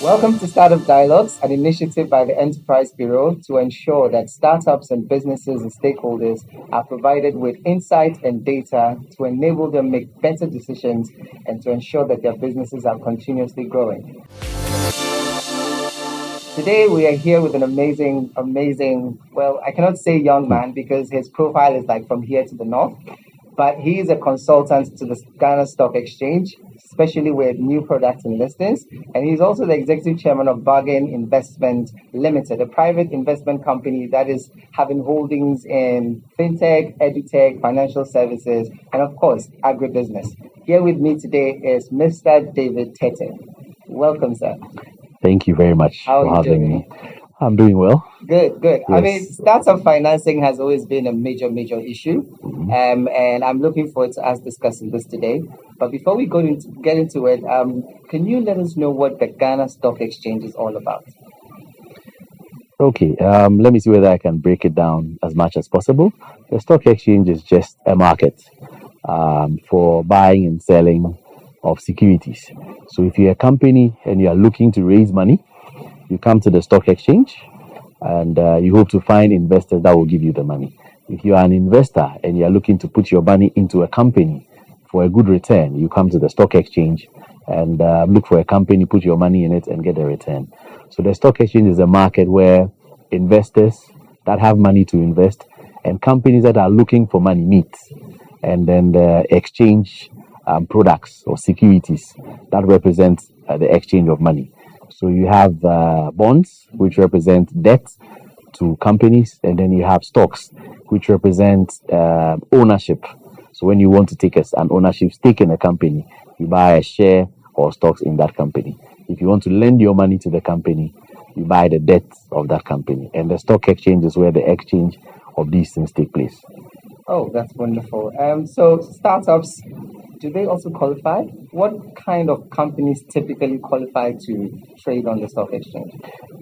Welcome to Startup Dialogues, an initiative by the Enterprise Bureau to ensure that startups and businesses and stakeholders are provided with insight and data to enable them make better decisions and to ensure that their businesses are continuously growing. Today we are here with an amazing, well, I cannot say young man because his profile is like from here to the north, but he is a consultant to the Ghana Stock Exchange, especially with new products and listings. And he's also the executive chairman of Bargain Investment Limited, a private investment company that is having holdings in fintech, edutech, financial services, and of course, agribusiness. Here with me today is Mr. David Tetteh. Welcome, sir. Thank you very much for having me. I'm doing well. Good. Yes. I mean, startup financing has always been a major issue. And I'm looking forward to us discussing this today. But before we get into it, can you let us know what the Ghana Stock Exchange is all about? Okay, let me see whether I can break it down as much as possible. The stock exchange is just a market for buying and selling of securities. So if you're a company and you are looking to raise money, you come to the stock exchange and you hope to find investors that will give you the money. If you are an investor and you are looking to put your money into a company for a good return, you come to the stock exchange and look for a company, put your money in it and get a return. So the stock exchange is a market where investors that have money to invest and companies that are looking for money meet, and then the exchange products or securities that represent the exchange of money. So you have bonds, which represent debt to companies, and then you have stocks, which represent ownership. So when you want to take an ownership stake in a company, you buy a share or stocks in that company. If you want to lend your money to the company, you buy the debt of that company. And the stock exchange is where the exchange of these things take place. Oh, that's wonderful. So startups, do they also qualify? What kind of companies typically qualify to trade on the stock exchange?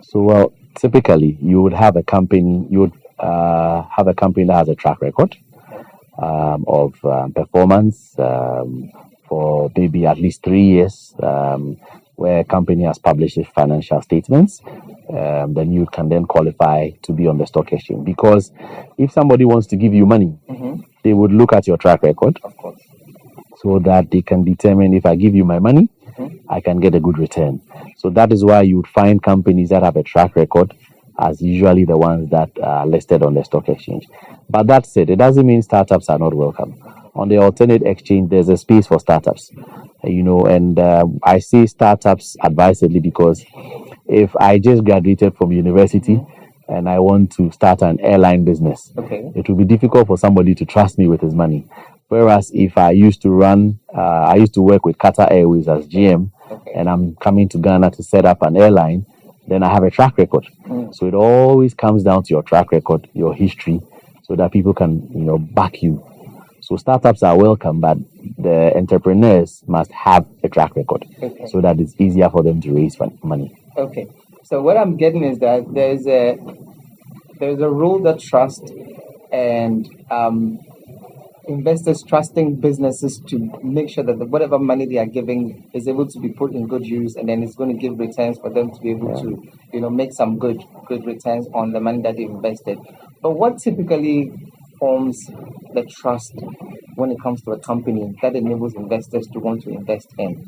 So, well, typically you would have a company. You would have a company that has a track record of performance for maybe at least 3 years, where a company has published its financial statements. Then you can then qualify to be on the stock exchange. Because if somebody wants to give you money, they would look at your track record, Of course. so that they can determine if I give you my money, I can get a good return. So that is why you would find companies that have a track record as usually the ones that are listed on the stock exchange. But that said, it doesn't mean startups are not welcome. On the alternate exchange, there's a space for startups, and I say startups advisedly because if I just graduated from university and I want to start an airline business, it will be difficult for somebody to trust me with his money. Whereas if I used to work with Qatar Airways as GM, and I'm coming to Ghana to set up an airline, then I have a track record. So it always comes down to your track record, your history, so that people can, back you. So startups are welcome, but the entrepreneurs must have a track record so that it's easier for them to raise money. Okay. So what I'm getting is that there's a role that trust and investors trusting businesses to make sure that whatever money they are giving is able to be put in good use, and then it's going to give returns for them to be able to, make some good returns on the money that they invested. But what typically forms the trust when it comes to a company that enables investors to want to invest in?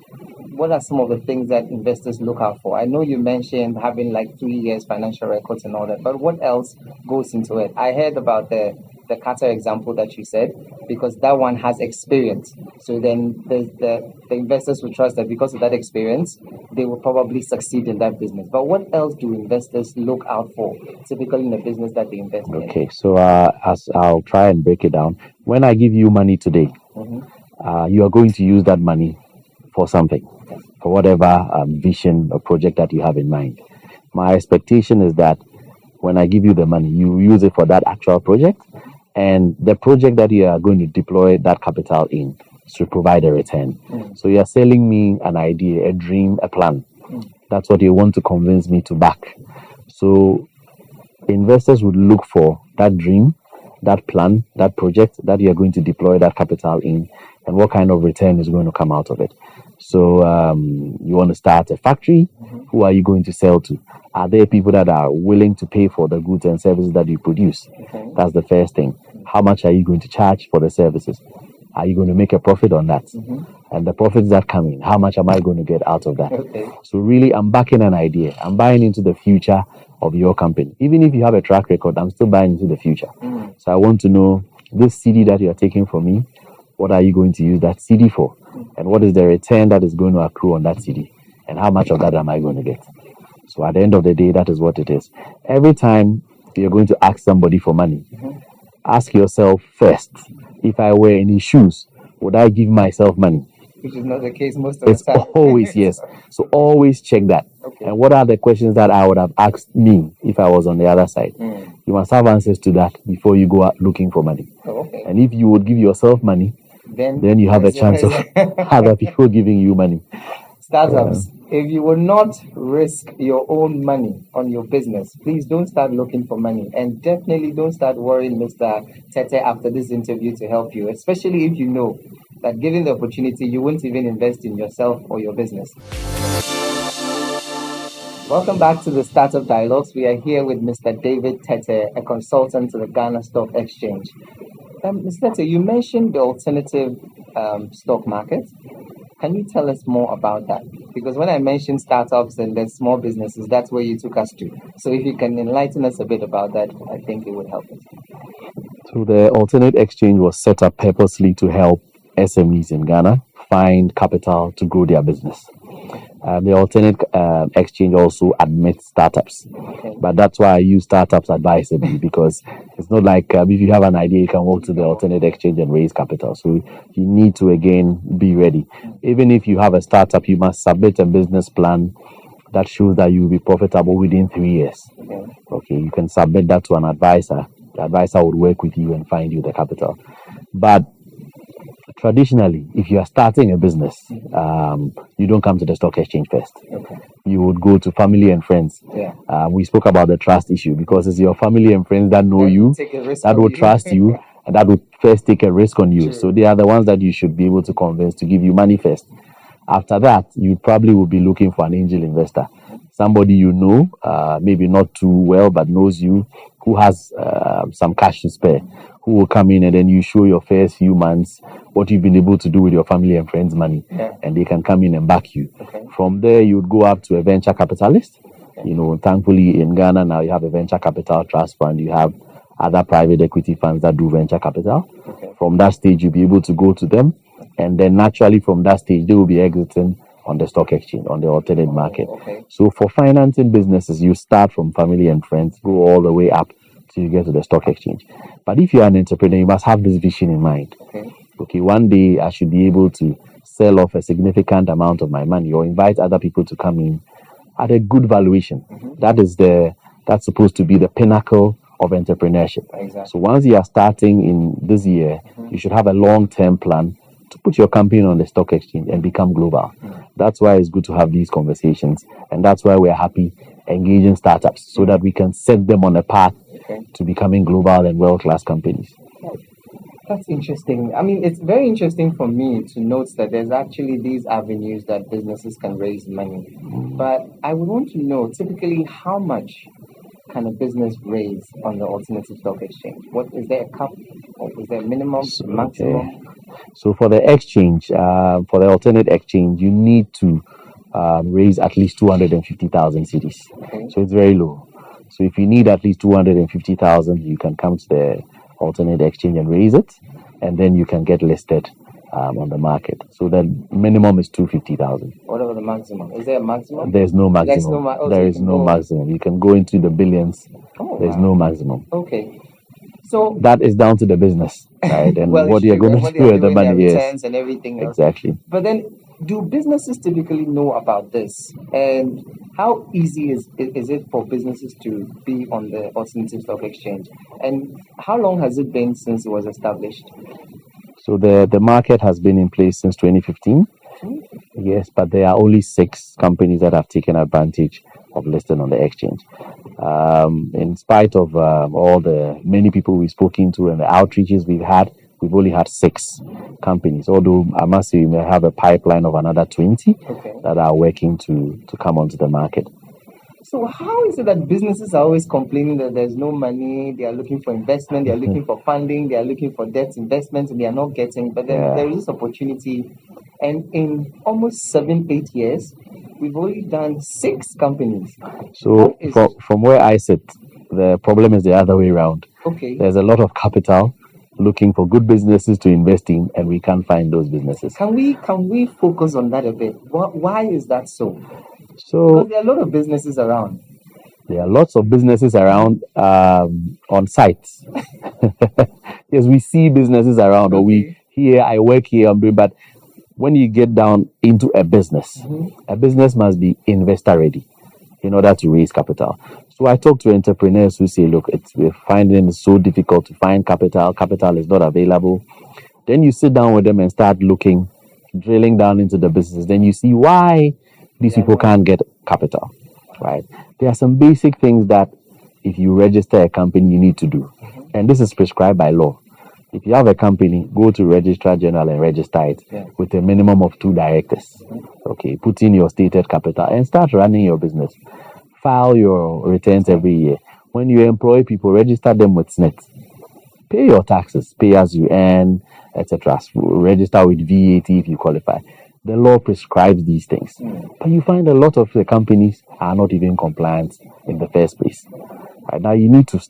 What are some of the things that investors look out for? I know you mentioned having like 3 years financial records and all that, but what else goes into it? I heard about the Qatar example that you said, because that one has experience. So then the investors will trust that because of that experience, they will probably succeed in that business. But what else do investors look out for, typically in a business that they invest in? Okay, so as I'll try and break it down. When I give you money today, you are going to use that money for something, for whatever vision or project that you have in mind. My expectation is that when I give you the money, you use it for that actual project, and the project that you are going to deploy that capital in should provide a return. So you are selling me an idea, a dream, a plan. That's what you want to convince me to back. So investors would look for that dream, that plan, that project that you are going to deploy that capital in, and what kind of return is going to come out of it. So you want to start a factory. Who are you going to sell to? Are there people that are willing to pay for the goods and services that you produce? That's the first thing. How much are you going to charge for the services? Are you going to make a profit on that? And the profits that come in, how much am I going to get out of that? So really, I'm backing an idea. I'm buying into the future of your company. Even if you have a track record, I'm still buying into the future. So I want to know, this CD that you're taking from me, what are you going to use that CD for? And what is the return that is going to accrue on that CD? And how much of that am I going to get? So at the end of the day, that is what it is. Every time you're going to ask somebody for money, ask yourself first, if I were in his shoes, would I give myself money? Which is not the case most of the It's time. always yes. So always check that. And what are the questions that I would have asked me if I was on the other side? You must have answers to that before you go out looking for money. And if you would give yourself money, then you have a chance of other people giving you money. Startups, if you will not risk your own money on your business, please don't start looking for money, and definitely don't start worrying Mr. Tetteh after this interview to help you, especially if you know that given the opportunity, you won't even invest in yourself or your business. Welcome back to the Startup Dialogues. We are here with Mr. David Tetteh, a consultant to the Ghana Stock Exchange. Mr. Tetteh, you mentioned the alternative stock market. Can you tell us more about that? Because when I mentioned startups and the small businesses, that's where you took us to. So if you can enlighten us a bit about that, I think it would help us. So the alternate exchange was set up purposely to help SMEs in Ghana find capital to grow their business. The alternate exchange also admits startups, but that's why I use startups advisedly, because it's not like if you have an idea, you can walk to the alternate exchange and raise capital. So you need to again be ready. Even if you have a startup, you must submit a business plan that shows that you will be profitable within 3 years. Okay, you can submit that to an advisor. The advisor would work with you and find you the capital. But traditionally, if you are starting a business, you don't come to the stock exchange first. You would go to family and friends. We spoke about the trust issue, because it's your family and friends that know you, that will trust you, and that would first take a risk on you. So they are the ones that you should be able to convince to give you money first. After that, you probably will be looking for an angel investor, somebody you know, maybe not too well, but knows you, who has some cash to spare, who will come in, and then you show your first few months what you've been able to do with your family and friends' money, and they can come in and back you. From there, you would go up to a venture capitalist. You know, thankfully in Ghana now you have a venture capital trust fund, you have other private equity funds that do venture capital. From that stage, you'll be able to go to them, and then naturally from that stage, they will be exiting on the stock exchange, on the alternate market. So for financing businesses, you start from family and friends, go all the way up till you get to the stock exchange. But if you're an entrepreneur, you must have this vision in mind. Okay, one day I should be able to sell off a significant amount of my money, or invite other people to come in at a good valuation. That's supposed to be the pinnacle of entrepreneurship. So once you are starting in this year, you should have a long-term plan to put your company on the stock exchange and become global. That's why it's good to have these conversations, and that's why we're happy engaging startups, so that we can set them on a path to becoming global and world-class companies. That's interesting. I mean, it's very interesting for me to note that there's actually these avenues that businesses can raise money. But I would want to know, typically, how much can a business raise on the alternative stock exchange? What is there a cap, or is there a minimum, maximum? So for the exchange, for the alternate exchange, you need to raise at least 250,000 cedis. So it's very low. So if you need at least 250,000, you can come to the alternate exchange and raise it, and then you can get listed on the market. So the minimum is 250,000. What about the maximum? Is there a maximum? There's no maximum. There is no maximum. You can go into the billions. There's no maximum. So that is down to the business, right? And what you're going to do with the money is and everything else. Exactly. But then, do businesses typically know about this? And how easy is it for businesses to be on the alternative stock exchange? And how long has it been since it was established? So the market has been in place since 2015. Yes, but there are only 6 companies that have taken advantage of listing on the exchange. In spite of all the many people we've spoken to and the outreaches we've had, we've only had 6 companies, although I must say we may have a pipeline of another 20 that are working to come onto the market. So how is it that businesses are always complaining that there's no money, they are looking for investment, they are looking for funding, they are looking for debt investments, and they are not getting, but then there is this opportunity, and in almost 7-8 years, we've only done 6 companies. So from where I sit, the problem is the other way around. Okay. There's a lot of capital looking for good businesses to invest in, and we can't find those businesses. Can we focus on that a bit? Why is that so? So because there are a lot of businesses around. There are lots of businesses around on sites. Yes, we see businesses around, or I work here, I'm doing, but when you get down into a business must be investor ready in order to raise capital. So I talk to entrepreneurs who say, look, we're finding it so difficult to find capital. Capital is not available. Then you sit down with them and start looking, drilling down into the business. Then you see why these people can't get capital, right? There are some basic things that if you register a company, you need to do. And this is prescribed by law. If you have a company, go to Registrar General and register it with a minimum of 2 directors. Okay, put in your stated capital and start running your business. File your returns every year. When you employ people, register them with SNET. Pay your taxes, pay as you earn, etc. Register with VAT if you qualify. The law prescribes these things. But you find a lot of the companies are not even compliant in the first place. Right now, you need to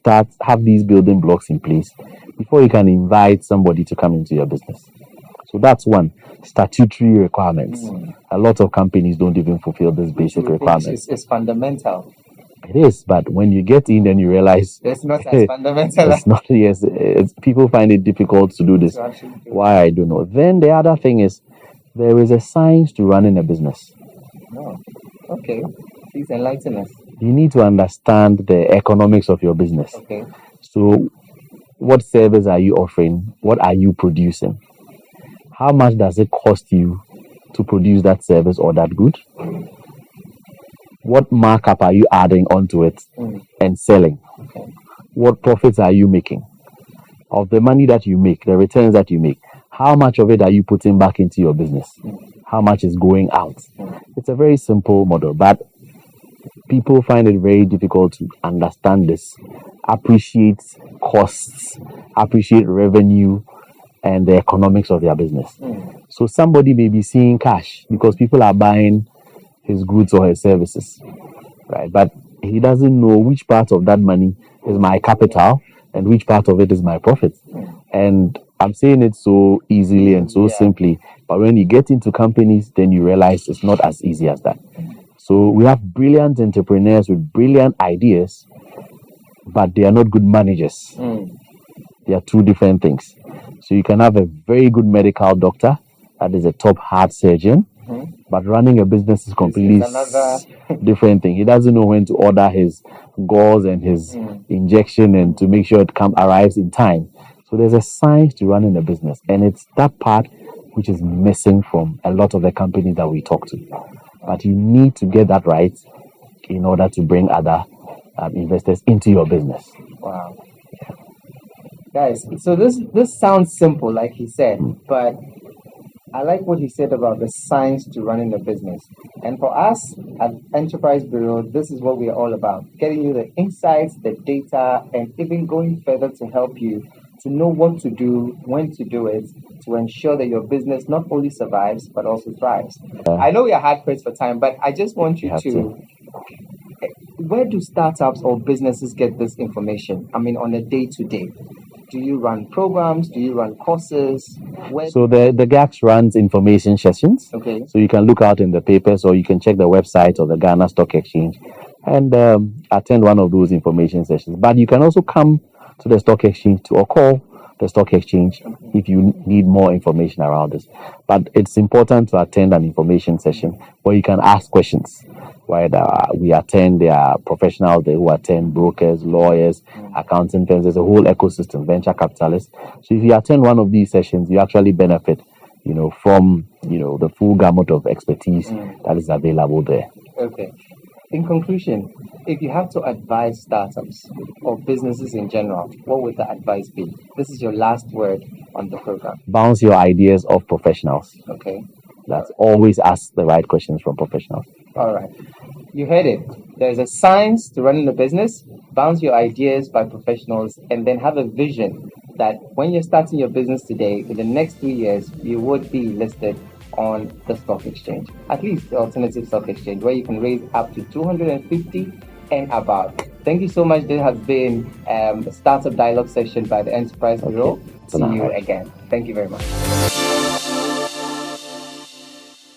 have these building blocks in place before you can invite somebody to come into your business. So that's one. Statutory requirements. A lot of companies don't even fulfill these basic requirements. It's fundamental. It is, but when you get in, then you realize it's not as fundamental. It's not. Yes, people find it difficult to do this. Why, I don't know. Then the other thing is, there is a science to running a business. Oh, okay. Please enlighten us. You need to understand the economics of your business. Okay. So, what service are you offering? What are you producing? How much does it cost you to produce that service or that good? What markup are you adding onto it and selling? Okay. What profits are you making? Of the money that you make, the returns that you make, how much of it are you putting back into your business? How much is going out? It's a very simple model, but people find it very difficult to understand this, appreciate costs, appreciate revenue, and the economics of their business. So somebody may be seeing cash because people are buying his goods or his services, right? But he doesn't know which part of that money is my capital and which part of it is my profit. And I'm saying it so easily and so simply, but when you get into companies, then you realize it's not as easy as that. So we have brilliant entrepreneurs with brilliant ideas, but they are not good managers. They are 2 different things. So you can have a very good medical doctor that is a top heart surgeon, but running a business is completely different thing. He doesn't know when to order his gauze and his injection and to make sure it arrives in time. So there's a science to running a business, and it's that part which is missing from a lot of the companies that we talk to. But you need to get that right in order to bring other investors into your business. Wow. Guys, so this sounds simple, like he said, but I like what he said about the science to running a business. And for us at Enterprise Bureau, this is what we are all about. Getting you the insights, the data, and even going further to help you to know what to do, when to do it, to ensure that your business not only survives, but also thrives. I know we are hard pressed for time, but I just want you to... Where do startups or businesses get this information? I mean, on a day-to-day. Do you run programs? Do you run courses? So the GACS runs information sessions. Okay. So you can look out in the papers, or you can check the website of the Ghana Stock Exchange and attend one of those information sessions. But you can also come to the stock exchange or call the stock exchange if you need more information around this. But it's important to attend an information session where you can ask questions. Right, we attend, there are professionals there who attend, brokers, lawyers, accounting firms. There's a whole ecosystem, venture capitalists. So if you attend one of these sessions, you actually benefit, from the full gamut of expertise that is available there. Okay. In conclusion, if you have to advise startups or businesses in general, what would the advice be? This is your last word on the program. Bounce your ideas off professionals. Okay. That's always ask the right questions from professionals. All right. You heard it. There's a science to running a business. Bounce your ideas by professionals and then have a vision that when you're starting your business today, in the next 3 years, you would be listed on the stock exchange, at least the alternative stock exchange, where you can raise up to 250 and above. Thank you so much. This has been a startup dialogue session by the Enterprise Bureau. See you again. Thank you very much.